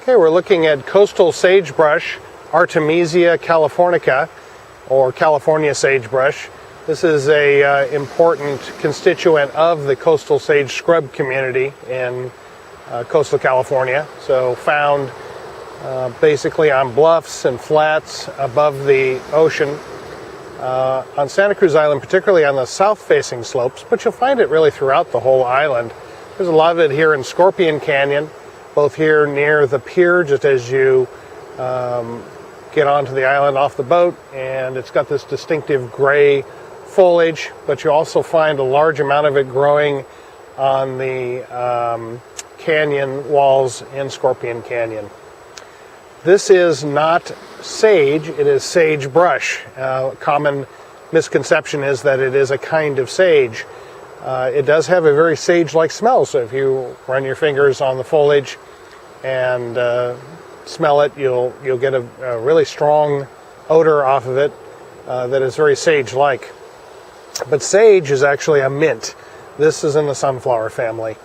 Okay, we're looking at coastal sagebrush, Artemisia californica, or California sagebrush. This is a important constituent of the coastal sage scrub community in coastal California. So found basically on bluffs and flats above the ocean. On Santa Cruz Island, particularly on the south-facing slopes, but you'll find it really throughout the whole island. There's a lot of it here in Scorpion Canyon, both here near the pier, just as you get onto the island off the boat, and it's got this distinctive gray foliage, but you also find a large amount of it growing on the canyon walls in Scorpion Canyon. This is not sage, it is sagebrush. Common misconception is that it is a kind of sage. It does have a very sage-like smell, so if you run your fingers on the foliage and smell it, you'll get a really strong odor off of it that is very sage-like. But sage is actually a mint. This is in the sunflower family.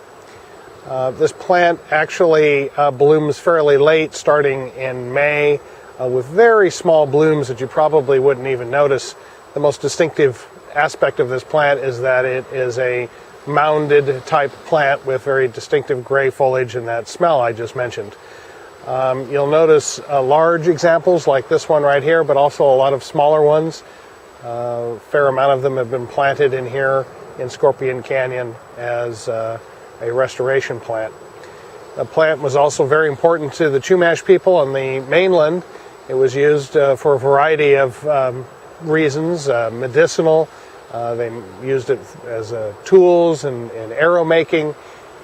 This plant actually blooms fairly late, starting in May, with very small blooms that you probably wouldn't even notice. The most distinctive aspect of this plant is that it is a mounded type plant with very distinctive gray foliage and that smell I just mentioned. You'll notice large examples like this one right here, but also a lot of smaller ones. A fair amount of them have been planted in here in Scorpion Canyon as a restoration plant. The plant was also very important to the Chumash people on the mainland. It was used for a variety of reasons, medicinal. They used it as tools and arrow making,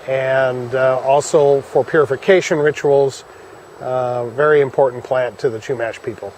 and also for purification rituals. Very important plant to the Chumash people.